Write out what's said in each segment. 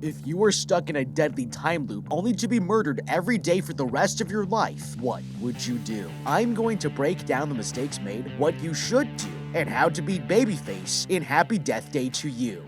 If you were stuck in a deadly time loop only to be murdered every day for the rest of your life, what would you do? I'm going to break down the mistakes made, what you should do, and how to beat Babyface in Happy Death Day to You.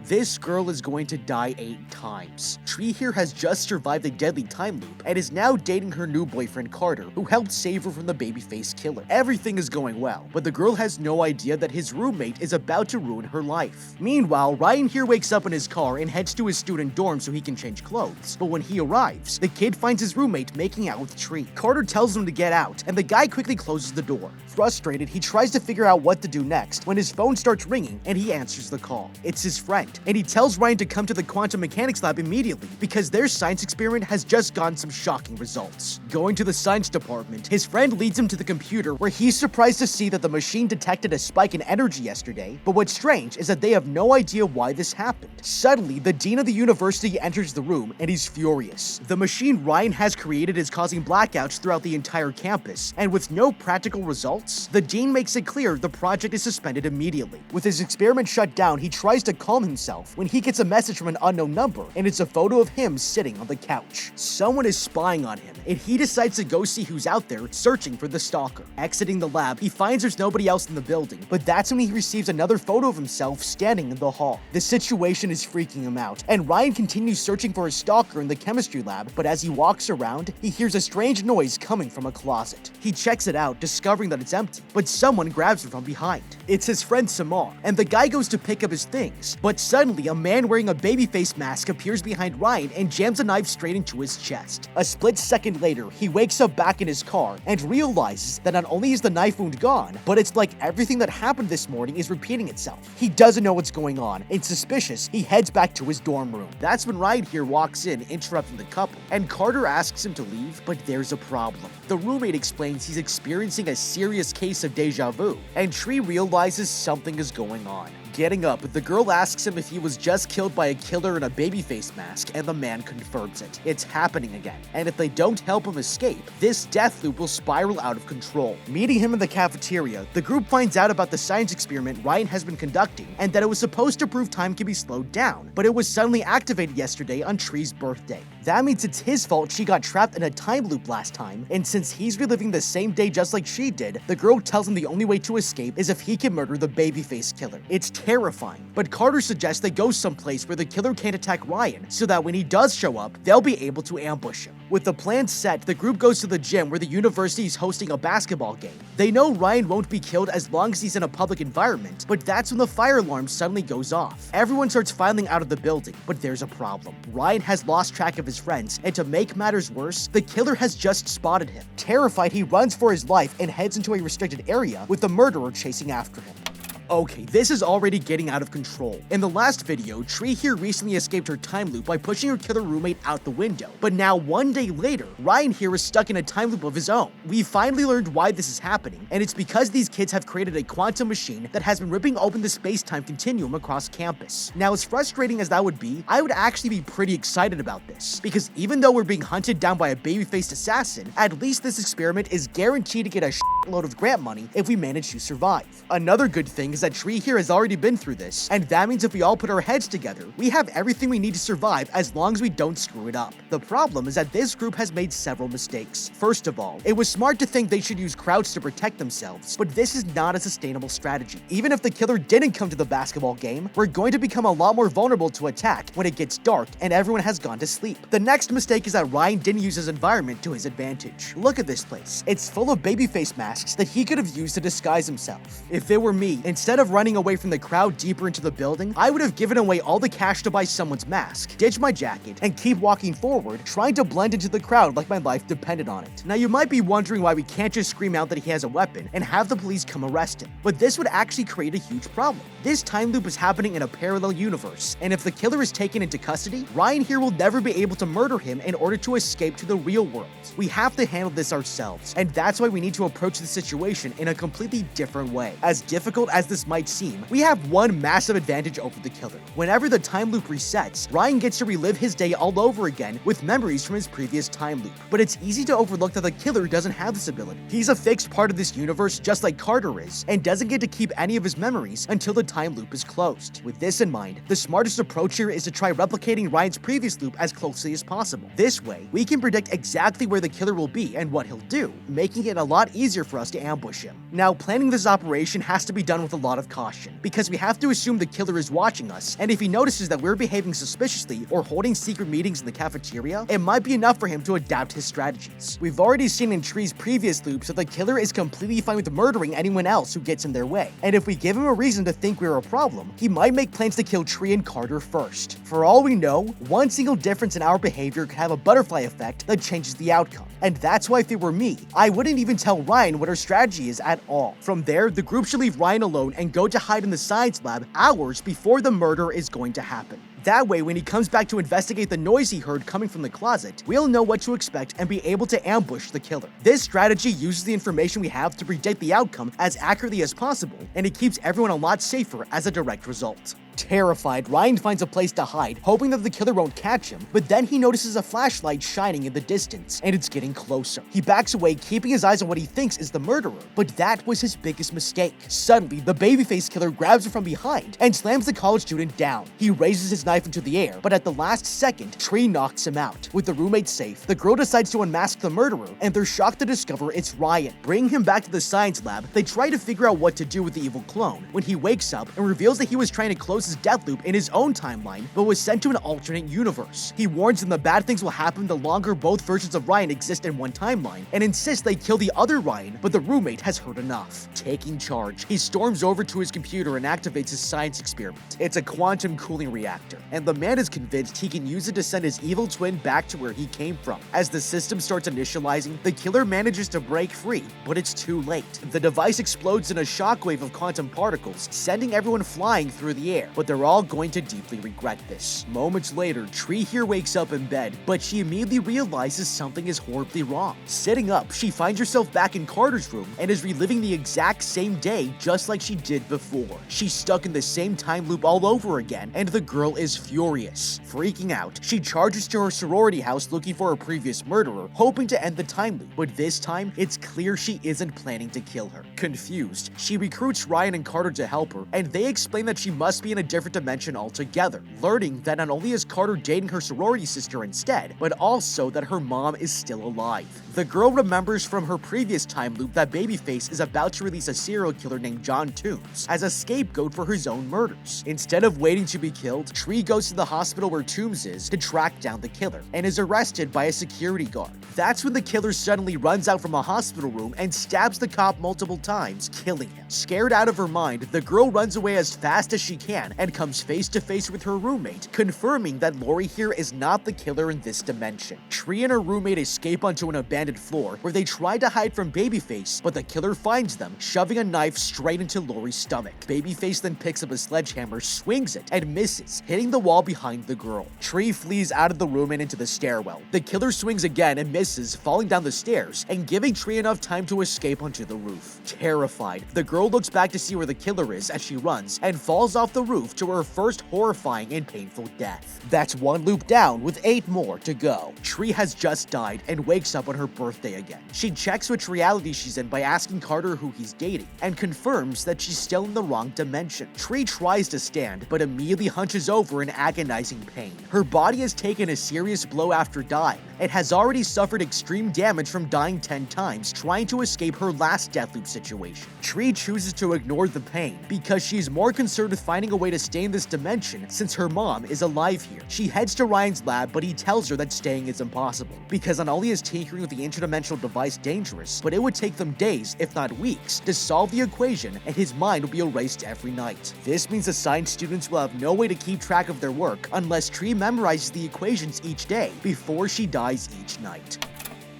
This girl is going to die 8 times. Tree here has just survived a deadly time loop and is now dating her new boyfriend Carter, who helped save her from the Babyface killer. Everything is going well, but the girl has no idea that his roommate is about to ruin her life. Meanwhile, Ryan here wakes up in his car and heads to his student dorm so he can change clothes. But when he arrives, the kid finds his roommate making out with Tree. Carter tells him to get out, and the guy quickly closes the door. Frustrated, he tries to figure out what to do next when his phone starts ringing and he answers the call. It's his friend, and he tells Ryan to come to the quantum mechanics lab immediately because their science experiment has just gotten some shocking results. Going to the science department, his friend leads him to the computer where he's surprised to see that the machine detected a spike in energy yesterday, but what's strange is that they have no idea why this happened. Suddenly, the dean of the university enters the room and he's furious. The machine Ryan has created is causing blackouts throughout the entire campus, and with no practical results, the dean makes it clear the project is suspended immediately. With his experiment shut down, he tries to calm himself when he gets a message from an unknown number, and it's a photo of him sitting on the couch. Someone is spying on him, and he decides to go see who's out there searching for the stalker. Exiting the lab, he finds there's nobody else in the building, but that's when he receives another photo of himself standing in the hall. The situation is freaking him out, and Ryan continues searching for his stalker in the chemistry lab, but as he walks around, he hears a strange noise coming from a closet. He checks it out, discovering that it's empty, but someone grabs him from behind. It's his friend Samar, and the guy goes to pick up his things, but suddenly a man wearing a Babyface mask appears behind Ryan and jams a knife straight into his chest. A split second later, he wakes up back in his car and realizes that not only is the knife wound gone, but it's like everything that happened this morning is repeating itself. He doesn't know what's going on, and suspicious, he heads back to his dorm room. That's when Ryan here walks in, interrupting the couple, and Carter asks him to leave, but there's a problem. The roommate explains he's experiencing a serious case of deja vu, and Tree realizes something is going on. Getting up, the girl asks him if he was just killed by a killer in a Babyface mask, and the man confirms it. It's happening again, and if they don't help him escape, this death loop will spiral out of control. Meeting him in the cafeteria, the group finds out about the science experiment Ryan has been conducting, and that it was supposed to prove time can be slowed down, but it was suddenly activated yesterday on Tree's birthday. That means it's his fault she got trapped in a time loop last time, and since he's reliving the same day just like she did, the girl tells him the only way to escape is if he can murder the Babyface killer. It's terrifying, but Carter suggests they go someplace where the killer can't attack Ryan, so that when he does show up, they'll be able to ambush him. With the plan set, the group goes to the gym where the university is hosting a basketball game. They know Ryan won't be killed as long as he's in a public environment, but that's when the fire alarm suddenly goes off. Everyone starts filing out of the building, but there's a problem. Ryan has lost track of his friends, and to make matters worse, the killer has just spotted him. Terrified, he runs for his life and heads into a restricted area with the murderer chasing after him. Okay, this is already getting out of control. In the last video, Tree here recently escaped her time loop by pushing her killer roommate out the window. But now, one day later, Ryan here is stuck in a time loop of his own. We finally learned why this is happening, and it's because these kids have created a quantum machine that has been ripping open the space-time continuum across campus. Now, as frustrating as that would be, I would actually be pretty excited about this, because even though we're being hunted down by a baby-faced assassin, at least this experiment is guaranteed to get a shitload of grant money if we manage to survive. Another good thing is that Tree here has already been through this, and that means if we all put our heads together, we have everything we need to survive as long as we don't screw it up. The problem is that this group has made several mistakes. First of all, it was smart to think they should use crowds to protect themselves, but this is not a sustainable strategy. Even if the killer didn't come to the basketball game, we're going to become a lot more vulnerable to attack when it gets dark and everyone has gone to sleep. The next mistake is that Ryan didn't use his environment to his advantage. Look at this place. It's full of Babyface masks that he could have used to disguise himself. If it were me, instead of running away from the crowd deeper into the building, I would have given away all the cash to buy someone's mask, ditch my jacket, and keep walking forward, trying to blend into the crowd like my life depended on it. Now, you might be wondering why we can't just scream out that he has a weapon and have the police come arrest him, but this would actually create a huge problem. This time loop is happening in a parallel universe, and if the killer is taken into custody, Ryan here will never be able to murder him in order to escape to the real world. We have to handle this ourselves, and that's why we need to approach the the situation in a completely different way. As difficult as this might seem, we have one massive advantage over the killer. Whenever the time loop resets, Ryan gets to relive his day all over again with memories from his previous time loop. But it's easy to overlook that the killer doesn't have this ability. He's a fixed part of this universe just like Carter is, and doesn't get to keep any of his memories until the time loop is closed. With this in mind, the smartest approach here is to try replicating Ryan's previous loop as closely as possible. This way, we can predict exactly where the killer will be and what he'll do, making it a lot easier for us to ambush him. Now, planning this operation has to be done with a lot of caution, because we have to assume the killer is watching us, and if he notices that we're behaving suspiciously or holding secret meetings in the cafeteria, it might be enough for him to adapt his strategies. We've already seen in Tree's previous loops that the killer is completely fine with murdering anyone else who gets in their way, and if we give him a reason to think we're a problem, he might make plans to kill Tree and Carter first. For all we know, one single difference in our behavior could have a butterfly effect that changes the outcome, and that's why if it were me, I wouldn't even tell Ryan what our strategy is at all. From there, the group should leave Ryan alone and go to hide in the science lab hours before the murder is going to happen. That way, when he comes back to investigate the noise he heard coming from the closet, we'll know what to expect and be able to ambush the killer. This strategy uses the information we have to predict the outcome as accurately as possible, and it keeps everyone a lot safer as a direct result. Terrified, Ryan finds a place to hide, hoping that the killer won't catch him, but then he notices a flashlight shining in the distance, and it's getting closer. He backs away, keeping his eyes on what he thinks is the murderer, but that was his biggest mistake. Suddenly, the babyface killer grabs him from behind and slams the college student down. He raises his knife into the air, but at the last second, Tree knocks him out. With the roommate safe, the girl decides to unmask the murderer, and they're shocked to discover it's Ryan. Bringing him back to the science lab, they try to figure out what to do with the evil clone, when he wakes up and reveals that he was trying to close his death loop in his own timeline, but was sent to an alternate universe. He warns them that bad things will happen the longer both versions of Ryan exist in one timeline, and insists they kill the other Ryan, but the roommate has heard enough. Taking charge, he storms over to his computer and activates his science experiment. It's a quantum cooling reactor, and the man is convinced he can use it to send his evil twin back to where he came from. As the system starts initializing, the killer manages to break free, but it's too late. The device explodes in a shockwave of quantum particles, sending everyone flying through the air, but they're all going to deeply regret this. Moments later, Tree here wakes up in bed, but she immediately realizes something is horribly wrong. Sitting up, she finds herself back in Carter's room and is reliving the exact same day just like she did before. She's stuck in the same time loop all over again, and the girl is furious. Freaking out, she charges to her sorority house looking for her previous murderer, hoping to end the time loop, but this time, it's clear she isn't planning to kill her. Confused, she recruits Ryan and Carter to help her, and they explain that she must be in a different dimension altogether, learning that not only is Carter dating her sorority sister instead, but also that her mom is still alive. The girl remembers from her previous time loop that Babyface is about to release a serial killer named John Toombs as a scapegoat for his own murders. Instead of waiting to be killed, Tree goes to the hospital where Toombs is to track down the killer, and is arrested by a security guard. That's when the killer suddenly runs out from a hospital room and stabs the cop multiple times, killing him. Scared out of her mind, the girl runs away as fast as she can and comes face to face with her roommate, confirming that Lori here is not the killer in this dimension. Tree and her roommate escape onto an abandoned floor where they try to hide from Babyface, but the killer finds them, shoving a knife straight into Lori's stomach. Babyface then picks up a sledgehammer, swings it, and misses, hitting the wall behind the girl. Tree flees out of the room and into the stairwell. The killer swings again and misses, falling down the stairs and giving Tree enough time to escape onto the roof. Terrified, the girl looks back to see where the killer is as she runs and falls off the roof to her first horrifying and painful death. That's one loop down with 8 more to go. Tree has just died and wakes up on her birthday again. She checks which reality she's in by asking Carter who he's dating and confirms that she's still in the wrong dimension. Tree tries to stand but immediately hunches over in agonizing pain. Her body has taken a serious blow after dying. It has already suffered extreme damage from dying 10 times trying to escape her last death loop situation. Tree chooses to ignore the pain because she's more concerned with finding a way to stay in this dimension since her mom is alive here. She heads to Ryan's lab, but he tells her that staying is impossible because not only is tinkering with the interdimensional device dangerous, but it would take them days, if not weeks, to solve the equation, and his mind will be erased every night. This means the science students will have no way to keep track of their work unless Tree memorizes the equations each day before she dies each night.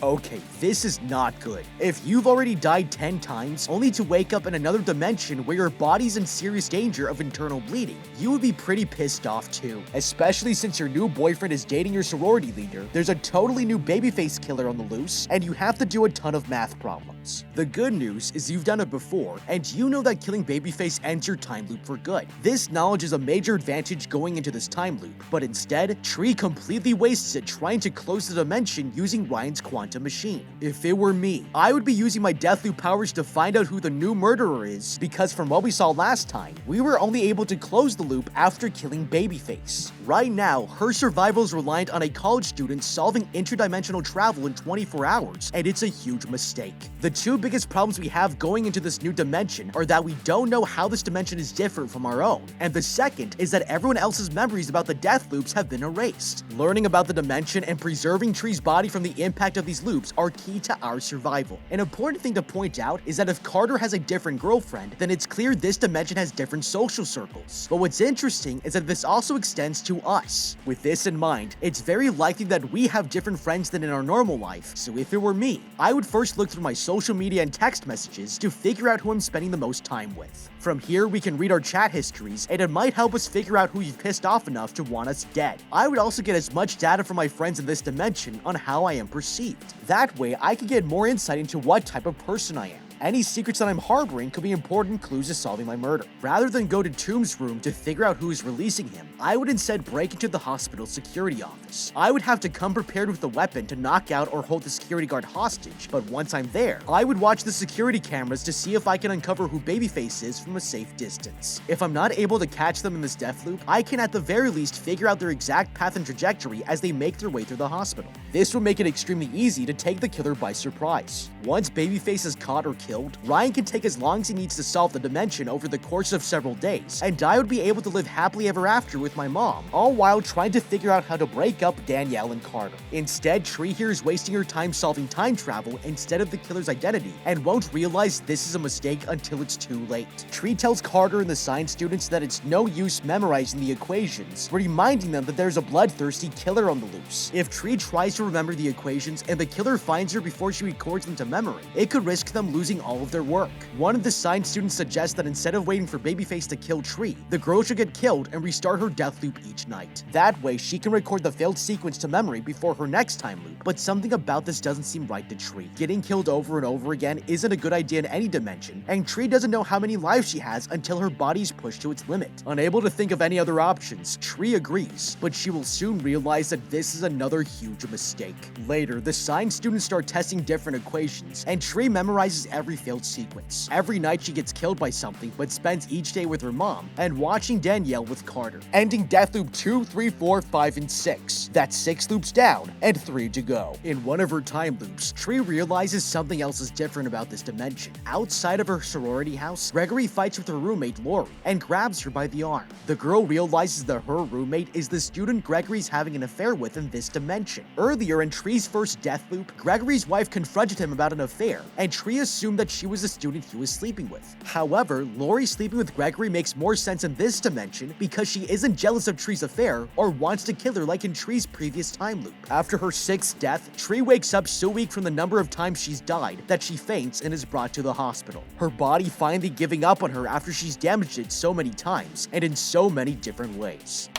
Okay, this is not good. If you've already died 10 times, only to wake up in another dimension where your body's in serious danger of internal bleeding, you would be pretty pissed off too. Especially since your new boyfriend is dating your sorority leader, there's a totally new babyface killer on the loose, and you have to do a ton of math problems. The good news is you've done it before, and you know that killing babyface ends your time loop for good. This knowledge is a major advantage going into this time loop, but instead, Tree completely wastes it trying to close the dimension using Ryan's quantum machine. If it were me, I would be using my Deathloop powers to find out who the new murderer is, because from what we saw last time, we were only able to close the loop after killing Babyface. Right now, her survival is reliant on a college student solving interdimensional travel in 24 hours, and it's a huge mistake. The two biggest problems we have going into this new dimension are that we don't know how this dimension is different from our own, and the second is that everyone else's memories about the death loops have been erased. Learning about the dimension and preserving Tree's body from the impact of these loops are key to our survival. An important thing to point out is that if Carter has a different girlfriend, then it's clear this dimension has different social circles. But what's interesting is that this also extends to us. With this in mind, it's very likely that we have different friends than in our normal life, so if it were me, I would first look through my social media and text messages to figure out who I'm spending the most time with. From here, we can read our chat histories, and it might help us figure out who you've pissed off enough to want us dead. I would also get as much data from my friends in this dimension on how I am perceived. That way, I can get more insight into what type of person I am. Any secrets that I'm harboring could be important clues to solving my murder. Rather than go to Tomb's room to figure out who is releasing him, I would instead break into the hospital's security office. I would have to come prepared with a weapon to knock out or hold the security guard hostage, but once I'm there, I would watch the security cameras to see if I can uncover who Babyface is from a safe distance. If I'm not able to catch them in this death loop, I can at the very least figure out their exact path and trajectory as they make their way through the hospital. This will make it extremely easy to take the killer by surprise. Once Babyface is caught or killed, Ryan can take as long as he needs to solve the dimension over the course of several days, and I would be able to live happily ever after with my mom, all while trying to figure out how to break up Danielle and Carter. Instead, Tree here is wasting her time solving time travel instead of the killer's identity, and won't realize this is a mistake until it's too late. Tree tells Carter and the science students that it's no use memorizing the equations, reminding them that there's a bloodthirsty killer on the loose. If Tree tries to remember the equations and the killer finds her before she records them to memory, it could risk them losing all of their work. One of the science students suggests that instead of waiting for Babyface to kill Tree, the girl should get killed and restart her death loop each night. That way, she can record the failed sequence to memory before her next time loop. But something about this doesn't seem right to Tree. Getting killed over and over again isn't a good idea in any dimension, and Tree doesn't know how many lives she has until her body is pushed to its limit. Unable to think of any other options, Tree agrees, but she will soon realize that this is another huge mistake. Later, the science students start testing different equations, and Tree memorizes every failed sequence. Every night she gets killed by something, but spends each day with her mom and watching Danielle with Carter, ending death loop 2, 3, 4, 5, and 6. That's 6 loops down and 3 to go. In one of her time loops, Tree realizes something else is different about this dimension. Outside of her sorority house, Gregory fights with her roommate Lori and grabs her by the arm. The girl realizes that her roommate is the student Gregory's having an affair with in this dimension. Earlier in Tree's first death loop, Gregory's wife confronted him about an affair, and Tree assumed that she was the student he was sleeping with. However, Lori sleeping with Gregory makes more sense in this dimension because she isn't jealous of Tree's affair or wants to kill her like in Tree's previous time loop. After her 6th death, Tree wakes up so weak from the number of times she's died that she faints and is brought to the hospital. Her body finally giving up on her after she's damaged it so many times and in so many different ways.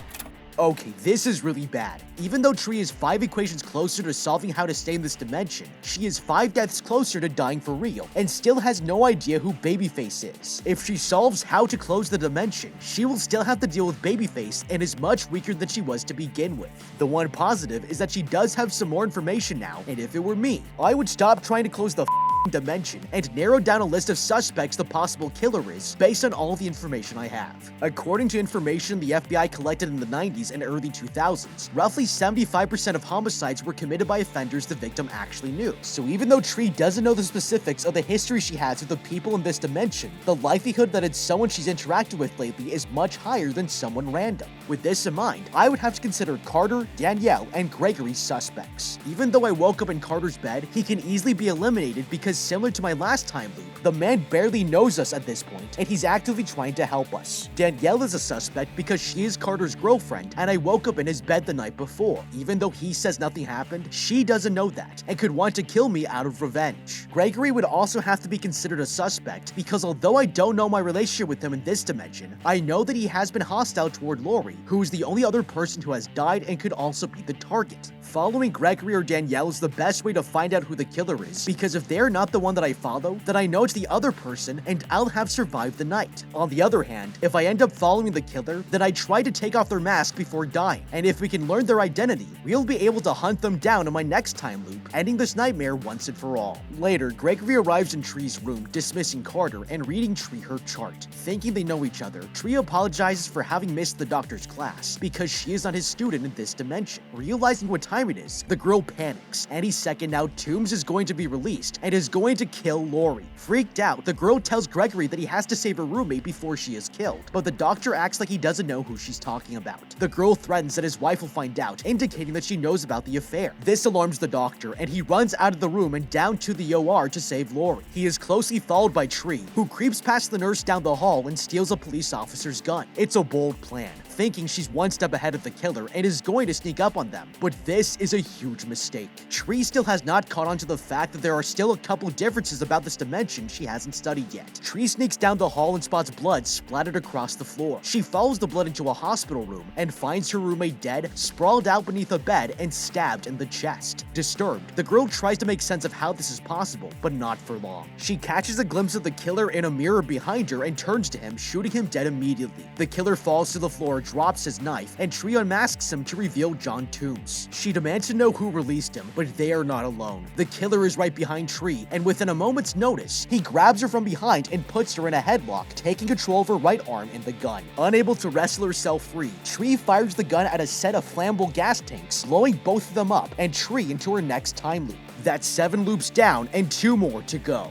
Okay, this is really bad. Even though Tree is 5 equations closer to solving how to stay in this dimension, she is 5 deaths closer to dying for real, and still has no idea who Babyface is. If she solves how to close the dimension, she will still have to deal with Babyface and is much weaker than she was to begin with. The one positive is that she does have some more information now, and if it were me, I would stop trying to close the dimension and narrow down a list of suspects the possible killer is based on all the information I have. According to information the FBI collected in the 90s and early 2000s, roughly 75% of homicides were committed by offenders the victim actually knew. So even though Tree doesn't know the specifics of the history she has with the people in this dimension, the likelihood that it's someone she's interacted with lately is much higher than someone random. With this in mind, I would have to consider Carter, Danielle, and Gregory's suspects. Even though I woke up in Carter's bed, he can easily be eliminated because similar to my last time loop, the man barely knows us at this point, and he's actively trying to help us. Danielle is a suspect because she is Carter's girlfriend, and I woke up in his bed the night before. Even though he says nothing happened, she doesn't know that, and could want to kill me out of revenge. Gregory would also have to be considered a suspect because although I don't know my relationship with him in this dimension, I know that he has been hostile toward Lori, who is the only other person who has died and could also be the target. Following Gregory or Danielle is the best way to find out who the killer is, because if they're not the one that I follow, then I know it's the other person and I'll have survived the night. On the other hand, if I end up following the killer, then I try to take off their mask before dying, and if we can learn their identity, we'll be able to hunt them down in my next time loop, ending this nightmare once and for all. Later, Gregory arrives in Tree's room, dismissing Carter and reading Tree her chart. Thinking they know each other, Tree apologizes for having missed the doctor's class because she is not his student in this dimension. Realizing what time it is, the girl panics. Any second now, Toombs is going to be released and is going to kill Lori. Freaked out, the girl tells Gregory that he has to save her roommate before she is killed, but the doctor acts like he doesn't know who she's talking about. The girl threatens that his wife will find out, indicating that she knows about the affair. This alarms the doctor, and he runs out of the room and down to the OR to save Lori. He is closely followed by Tree, who creeps past the nurse down the hall and steals a police officer's gun. It's a bold plan, thinking she's one step ahead of the killer and is going to sneak up on them. But this is a huge mistake. Tree still has not caught on to the fact that there are still a couple differences about this dimension she hasn't studied yet. Tree sneaks down the hall and spots blood splattered across the floor. She follows the blood into a hospital room and finds her roommate dead, sprawled out beneath a bed and stabbed in the chest. Disturbed, the girl tries to make sense of how this is possible, but not for long. She catches a glimpse of the killer in a mirror behind her and turns to him, shooting him dead immediately. The killer falls to the floor, drops his knife, and Tree unmasks him to reveal John Toombs. She demands to know who released him, but they are not alone. The killer is right behind Tree, and within a moment's notice, he grabs her from behind and puts her in a headlock, taking control of her right arm and the gun. Unable to wrestle herself free, Tree fires the gun at a set of flammable gas tanks, blowing both of them up and Tree into her next time loop. That's 7 loops down and 2 more to go.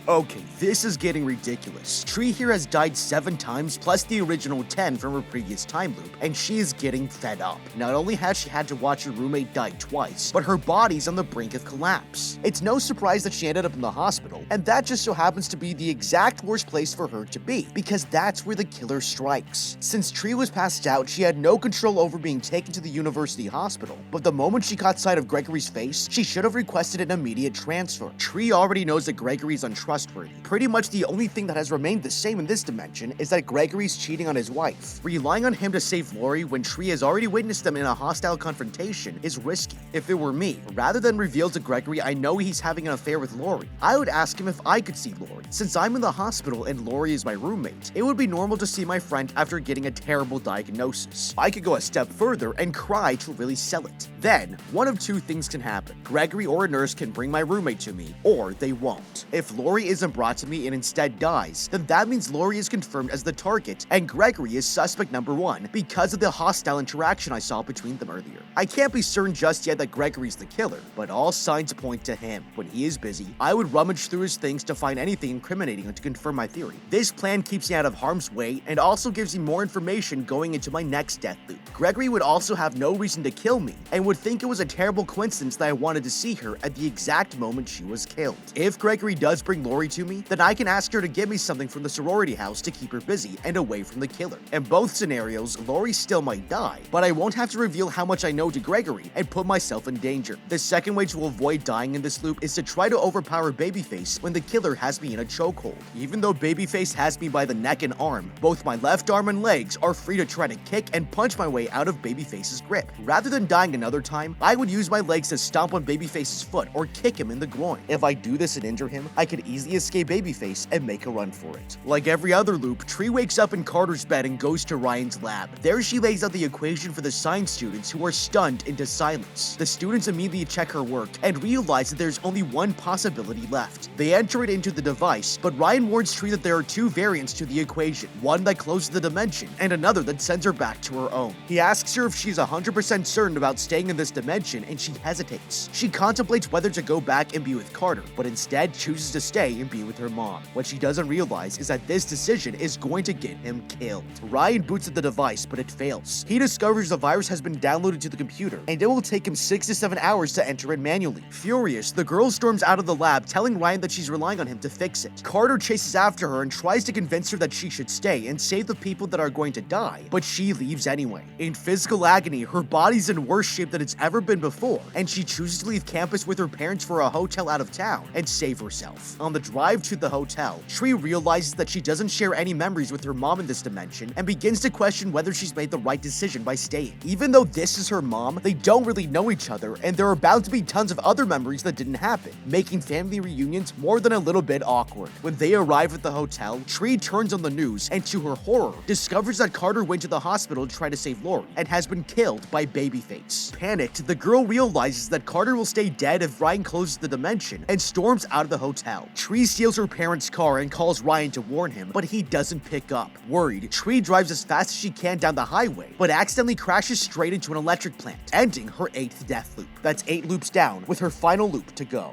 Okay, this is getting ridiculous. Tree here has died 7 times plus the original 10 from her previous time loop, and she is getting fed up. Not only has she had to watch her roommate die twice, but her body's on the brink of collapse. It's no surprise that she ended up in the hospital, and that just so happens to be the exact worst place for her to be, because that's where the killer strikes. Since Tree was passed out, she had no control over being taken to the university hospital, but the moment she caught sight of Gregory's face, she should have requested an immediate transfer. Tree already knows that Gregory's untrustworthy. Pretty much the only thing that has remained the same in this dimension is that Gregory's cheating on his wife. Relying on him to save Lori when Tree has already witnessed them in a hostile confrontation is risky. If it were me, rather than reveal to Gregory I know he's having an affair with Lori, I would ask him if I could see Lori. Since I'm in the hospital and Lori is my roommate, it would be normal to see my friend after getting a terrible diagnosis. I could go a step further and cry to really sell it. Then, one of 2 things can happen. Gregory or a nurse can bring my roommate to me, or they won't. If Lori isn't brought to me and instead dies, then that means Lori is confirmed as the target and Gregory is suspect number 1 because of the hostile interaction I saw between them earlier. I can't be certain just yet that Gregory's the killer, but all signs point to him. When he is busy, I would rummage through his things to find anything incriminating to confirm my theory. This plan keeps me out of harm's way and also gives me more information going into my next death loop. Gregory would also have no reason to kill me and would think it was a terrible coincidence that I wanted to see her at the exact moment she was killed. If Gregory does bring Lori to me, then I can ask her to give me something from the sorority house to keep her busy and away from the killer. In both scenarios, Lori still might die, but I won't have to reveal how much I know to Gregory and put myself in danger. The second way to avoid dying in this loop is to try to overpower Babyface when the killer has me in a chokehold. Even though Babyface has me by the neck and arm, both my left arm and legs are free to try to kick and punch my way out of Babyface's grip. Rather than dying another time, I would use my legs to stomp on Babyface's foot or kick him in the groin. If I do this and injure him, I could easily escape Babyface and make a run for it. Like every other loop, Tree wakes up in Carter's bed and goes to Ryan's lab. There she lays out the equation for the science students who are stunned into silence. The students immediately check her work and realize that there's only one possibility left. They enter it into the device, but Ryan warns Tree that there are two variants to the equation, one that closes the dimension and another that sends her back to her own. He asks her if she's 100% certain about staying in this dimension, and she hesitates. She contemplates whether to go back and be with Carter, but instead chooses to stay and be with her mom. What she doesn't realize is that this decision is going to get him killed. Ryan boots at the device, but it fails. He discovers the virus has been downloaded to the computer, and it will take him 6 to 7 hours to enter it manually. Furious, the girl storms out of the lab, telling Ryan that she's relying on him to fix it. Carter chases after her and tries to convince her that she should stay and save the people that are going to die, but she leaves anyway. In physical agony, her body's in worse shape than it's ever been before, and she chooses to leave campus with her parents for a hotel out of town and save herself. On the drive to the hotel, Tree realizes that she doesn't share any memories with her mom in this dimension and begins to question whether she's made the right decision by staying. Even though this is her mom, they don't really know each other, and there are bound to be tons of other memories that didn't happen, making family reunions more than a little bit awkward. When they arrive at the hotel, Tree turns on the news and, to her horror, discovers that Carter went to the hospital to try to save Lori and has been killed by Babyface. Panicked, the girl realizes that Carter will stay dead if Ryan closes the dimension and storms out of the hotel. Tree steals her parents' car and calls Ryan to warn him, but he doesn't pick up. Worried, Tree drives as fast as she can down the highway, but accidentally crashes straight into an electric plant, ending her 8th death loop. That's 8 loops down, with her final loop to go.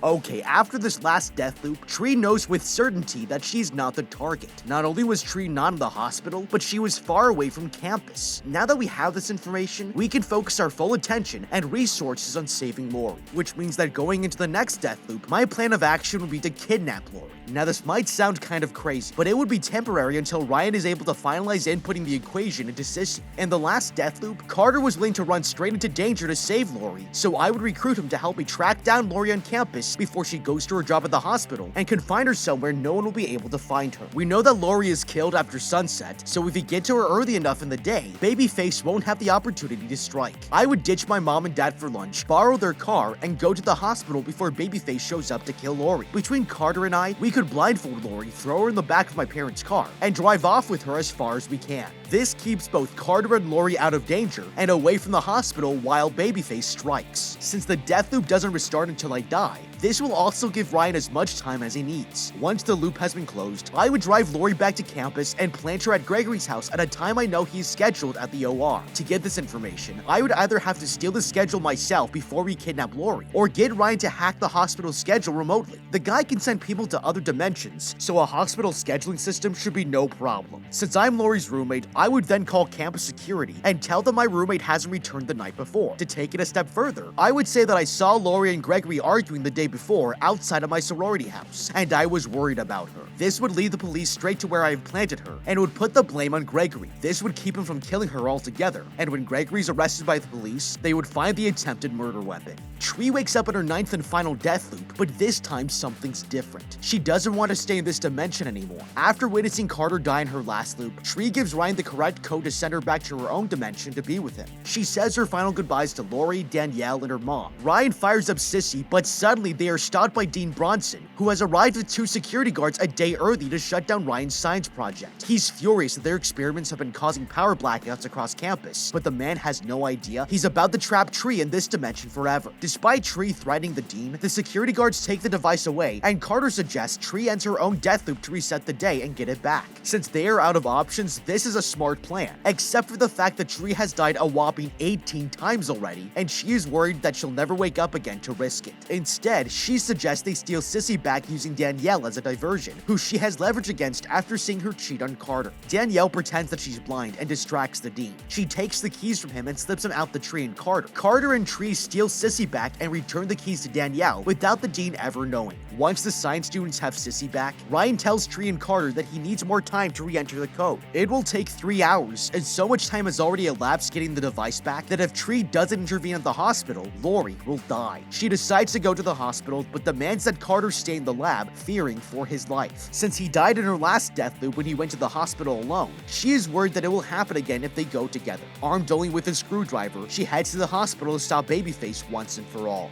Okay, after this last death loop, Tree knows with certainty that she's not the target. Not only was Tree not in the hospital, but she was far away from campus. Now that we have this information, we can focus our full attention and resources on saving Lori, which means that going into the next death loop, my plan of action would be to kidnap Lori. Now this might sound kind of crazy, but it would be temporary until Ryan is able to finalize inputting the equation into Sissy. In the last death loop, Carter was willing to run straight into danger to save Lori, so I would recruit him to help me track down Lori on campus before she goes to her job at the hospital and confine her somewhere no one will be able to find her. We know that Lori is killed after sunset, so if we get to her early enough in the day, Babyface won't have the opportunity to strike. I would ditch my mom and dad for lunch, borrow their car, and go to the hospital before Babyface shows up to kill Lori. Between Carter and I, we could blindfold Lori, throw her in the back of my parents' car, and drive off with her as far as we can. This keeps both Carter and Lori out of danger and away from the hospital while Babyface strikes. Since the death loop doesn't restart until I die, this will also give Ryan as much time as he needs. Once the loop has been closed, I would drive Lori back to campus and plant her at Gregory's house at a time I know he's scheduled at the OR. To get this information, I would either have to steal the schedule myself before we kidnap Lori, or get Ryan to hack the hospital schedule remotely. The guy can send people to other dimensions, so a hospital scheduling system should be no problem. Since I'm Lori's roommate, I would then call campus security and tell them my roommate hasn't returned the night before. To take it a step further, I would say that I saw Lori and Gregory arguing the day before outside of my sorority house, and I was worried about her. This would lead the police straight to where I have planted her, and would put the blame on Gregory. This would keep him from killing her altogether, and when Gregory's arrested by the police, they would find the attempted murder weapon. Tree wakes up in her 9th and final death loop, but this time something's different. She doesn't want to stay in this dimension anymore. After witnessing Carter die in her last loop, Tree gives Ryan the correct code to send her back to her own dimension to be with him. She says her final goodbyes to Lori, Danielle, and her mom. Ryan fires up Sissy, but suddenly they are stopped by Dean Bronson, who has arrived with 2 security guards a day early to shut down Ryan's science project. He's furious that their experiments have been causing power blackouts across campus, but the man has no idea he's about to trap Tree in this dimension forever. Despite Tree threatening the Dean, the security guards take the device away, and Carter suggests Tree ends her own death loop to reset the day and get it back. Since they are out of options, this is a smart plan, except for the fact that Tree has died a whopping 18 times already, and she is worried that she'll never wake up again to risk it. Instead, she suggests they steal Sissy back using Danielle as a diversion, who she has leverage against after seeing her cheat on Carter. Danielle pretends that she's blind and distracts the Dean. She takes the keys from him and slips them out the Tree and Carter. Carter and Tree steal Sissy back and return the keys to Danielle without the Dean ever knowing. Once the science students have Sissy back, Ryan tells Tree and Carter that he needs more time to re-enter the code. It will take 3 hours, and so much time has already elapsed getting the device back that if Tree doesn't intervene at the hospital, Lori will die. She decides to go to the hospital, but demands that Carter stay in the lab, fearing for his life. Since he died in her last death loop when he went to the hospital alone, she is worried that it will happen again if they go together. Armed only with a screwdriver, she heads to the hospital to stop Babyface once and for all.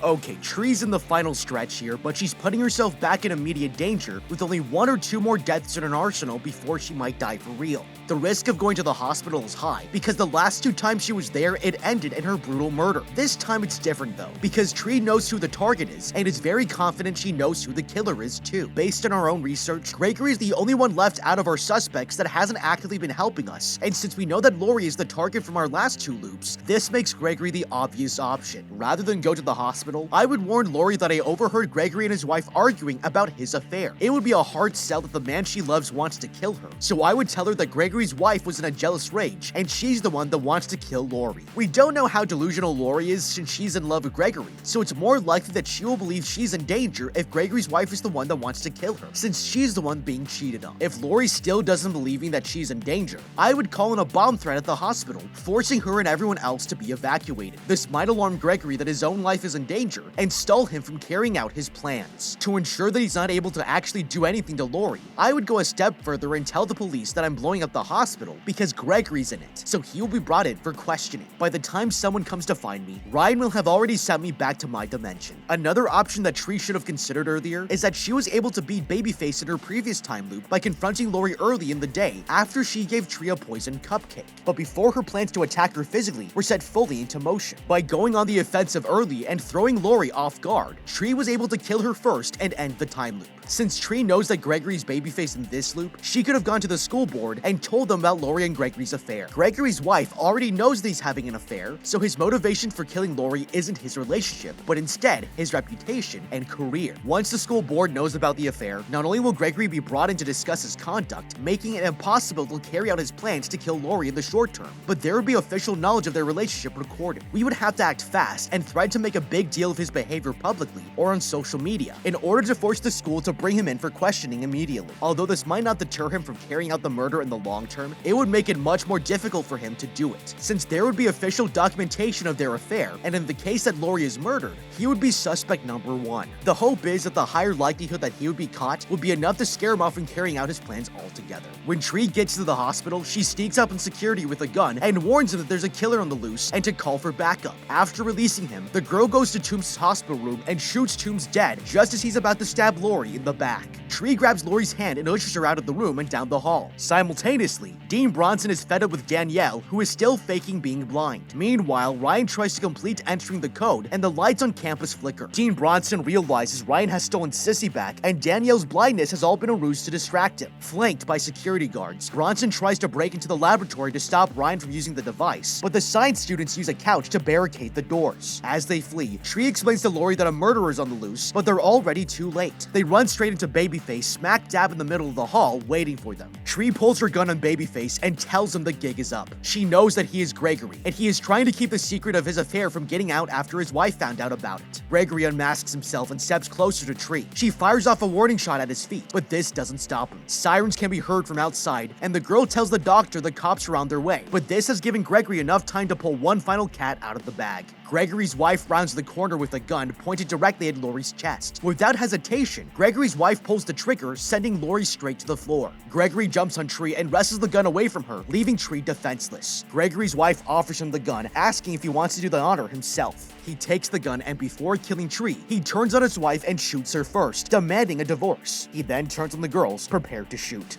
Okay, Tree's in the final stretch here, but she's putting herself back in immediate danger with only 1 or 2 more deaths in her arsenal before she might die for real. The risk of going to the hospital is high because the last 2 times she was there, it ended in her brutal murder. This time it's different though, because Tree knows who the target is and is very confident she knows who the killer is too. Based on our own research, Gregory is the only one left out of our suspects that hasn't actively been helping us, and since we know that Lori is the target from our last 2 loops, this makes Gregory the obvious option. Rather than go to the hospital, I would warn Lori that I overheard Gregory and his wife arguing about his affair. It would be a hard sell that the man she loves wants to kill her, so I would tell her that Gregory's wife was in a jealous rage, and she's the one that wants to kill Lori. We don't know how delusional Lori is since she's in love with Gregory, so it's more likely that she will believe she's in danger if Gregory's wife is the one that wants to kill her, since she's the one being cheated on. If Lori still doesn't believe me that she's in danger, I would call in a bomb threat at the hospital, forcing her and everyone else to be evacuated. This might alarm Gregory that his own life is in danger and stall him from carrying out his plans. To ensure that he's not able to actually do anything to Lori, I would go a step further and tell the police that I'm blowing up the hospital because Gregory's in it, so he will be brought in for questioning. By the time someone comes to find me, Ryan will have already sent me back to my dimension. Another option that Tree should have considered earlier is that she was able to beat Babyface in her previous time loop by confronting Lori early in the day after she gave Tree a poison cupcake, but before her plans to attack her physically were set fully into motion. By going on the offensive early and throwing Lori off guard, Tree was able to kill her first and end the time loop. Since Tree knows that Gregory's Babyface in this loop, she could have gone to the school board and told them about Lori and Gregory's affair. Gregory's wife already knows that he's having an affair, so his motivation for killing Lori isn't his relationship, but instead his reputation and career. Once the school board knows about the affair, not only will Gregory be brought in to discuss his conduct, making it impossible to carry out his plans to kill Lori in the short term, but there would be official knowledge of their relationship recorded. We would have to act fast and threaten to make a big deal of his behavior publicly or on social media in order to force the school to bring him in for questioning immediately. Although this might not deter him from carrying out the murder in the long term, it would make it much more difficult for him to do it, since there would be official documentation of their affair, and in the case that Lori is murdered, he would be suspect number 1. The hope is that the higher likelihood that he would be caught would be enough to scare him off from carrying out his plans altogether. When Tree gets to the hospital, she sneaks up in security with a gun and warns him that there's a killer on the loose and to call for backup. After releasing him, the girl goes to Toombs' hospital room and shoots Toombs dead just as he's about to stab Lori in the back. Tree grabs Lori's hand and ushers her out of the room and down the hall. Simultaneously, Dean Bronson is fed up with Danielle, who is still faking being blind. Meanwhile, Ryan tries to complete entering the code and the lights on campus flicker. Dean Bronson realizes Ryan has stolen Sissy back and Danielle's blindness has all been a ruse to distract him. Flanked by security guards, Bronson tries to break into the laboratory to stop Ryan from using the device, but the science students use a couch to barricade the doors. As they flee, Tree explains to Lori that a murderer is on the loose, but they're already too late. They run straight into Babyface smack dab in the middle of the hall waiting for them. Tree pulls her gun on Babyface and tells him the gig is up. She knows that he is Gregory, and he is trying to keep the secret of his affair from getting out after his wife found out about it. Gregory unmasks himself and steps closer to Tree. She fires off a warning shot at his feet, but this doesn't stop him. Sirens can be heard from outside, and the girl tells the doctor the cops are on their way, but this has given Gregory enough time to pull one final cat out of the bag. Gregory's wife rounds the corner with a gun pointed directly at Lori's chest. Without hesitation, Gregory's wife pulls the trigger, sending Lori straight to the floor. Gregory jumps on Tree and wrestles the gun away from her, leaving Tree defenseless. Gregory's wife offers him the gun, asking if he wants to do the honor himself. He takes the gun and before killing Tree, he turns on his wife and shoots her first, demanding a divorce. He then turns on the girls, prepared to shoot.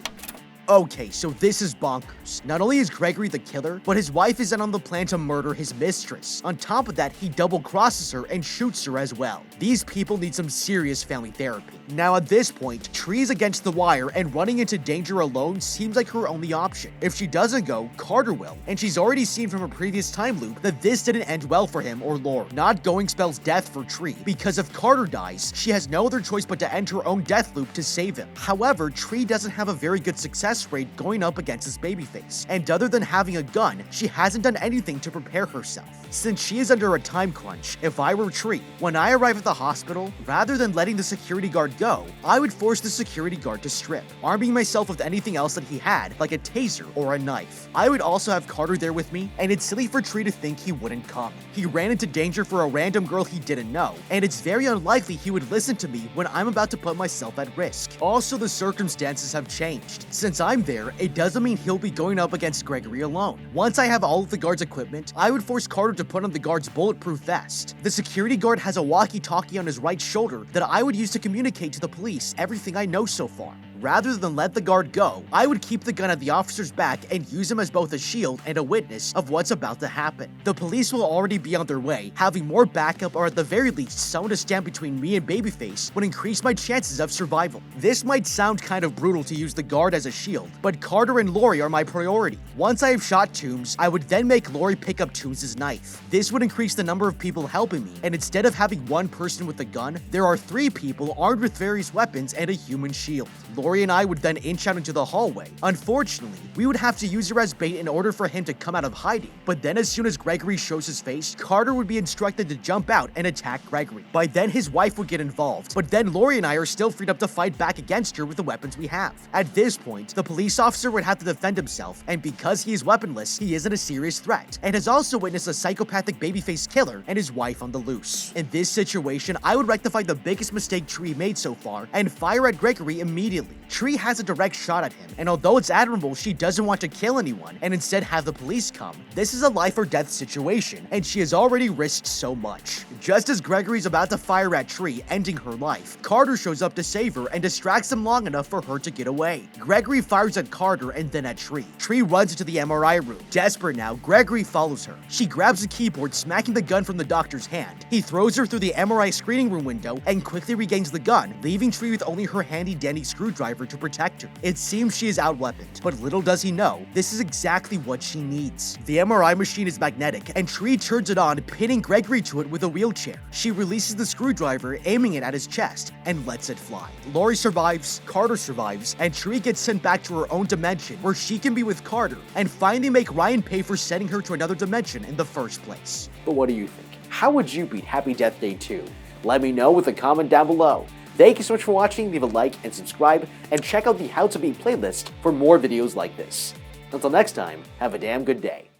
Okay, so this is bonkers. Not only is Gregory the killer, but his wife is in on the plan to murder his mistress. On top of that, he double-crosses her and shoots her as well. These people need some serious family therapy. Now at this point, Tree's against the wire and running into danger alone seems like her only option. If she doesn't go, Carter will, and she's already seen from a previous time loop that this didn't end well for him or Lore. Not going spells death for Tree, because if Carter dies, she has no other choice but to end her own death loop to save him. However, Tree doesn't have a very good success rate going up against his Babyface, and other than having a gun, she hasn't done anything to prepare herself. Since she is under a time crunch, if I were Tree, when I arrive at the hospital, rather than letting the security guard go, I would force the security guard to strip, arming myself with anything else that he had, like a taser or a knife. I would also have Carter there with me, and it's silly for Tree to think he wouldn't come. He ran into danger for a random girl he didn't know, and it's very unlikely he would listen to me when I'm about to put myself at risk. Also, the circumstances have changed. Since I'm there, it doesn't mean he'll be going up against Gregory alone. Once I have all of the guard's equipment, I would force Carter to put on the guard's bulletproof vest. The security guard has a walkie-talkie on his right shoulder that I would use to communicate to the police everything I know so far. Rather than let the guard go, I would keep the gun at the officer's back and use him as both a shield and a witness of what's about to happen. The police will already be on their way, having more backup, or at the very least someone to stand between me and Babyface would increase my chances of survival. This might sound kind of brutal to use the guard as a shield, but Carter and Lori are my priority. Once I have shot Toombs, I would then make Lori pick up Toombs' knife. This would increase the number of people helping me, and instead of having one person with a gun, there are 3 people armed with various weapons and a human shield. Lori and I would then inch out into the hallway. Unfortunately, we would have to use her as bait in order for him to come out of hiding, but then as soon as Gregory shows his face, Carter would be instructed to jump out and attack Gregory. By then his wife would get involved, but then Lori and I are still freed up to fight back against her with the weapons we have. At this point, the police officer would have to defend himself, and because he is weaponless, he isn't a serious threat, and has also witnessed a psychopathic babyface killer and his wife on the loose. In this situation, I would rectify the biggest mistake Tree made so far and fire at Gregory immediately. Tree has a direct shot at him, and although it's admirable she doesn't want to kill anyone and instead have the police come, this is a life or death situation, and she has already risked so much. Just as Gregory's about to fire at Tree, ending her life, Carter shows up to save her and distracts him long enough for her to get away. Gregory fires at Carter and then at Tree. Tree runs into the MRI room. Desperate now, Gregory follows her. She grabs the keyboard, smacking the gun from the doctor's hand. He throws her through the MRI screening room window and quickly regains the gun, leaving Tree with only her handy-dandy screwdriver to protect her. It seems she is outweaponed, but little does he know, this is exactly what she needs. The MRI machine is magnetic, and Tree turns it on, pinning Gregory to it with a wheelchair. She releases the screwdriver, aiming it at his chest, and lets it fly. Lori survives, Carter survives, and Tree gets sent back to her own dimension, where she can be with Carter, and finally make Ryan pay for sending her to another dimension in the first place. But what do you think? How would you beat Happy Death Day 2? Let me know with a comment down below. Thank you so much for watching, leave a like and subscribe, and check out the How to Beat playlist for more videos like this. Until next time, have a damn good day.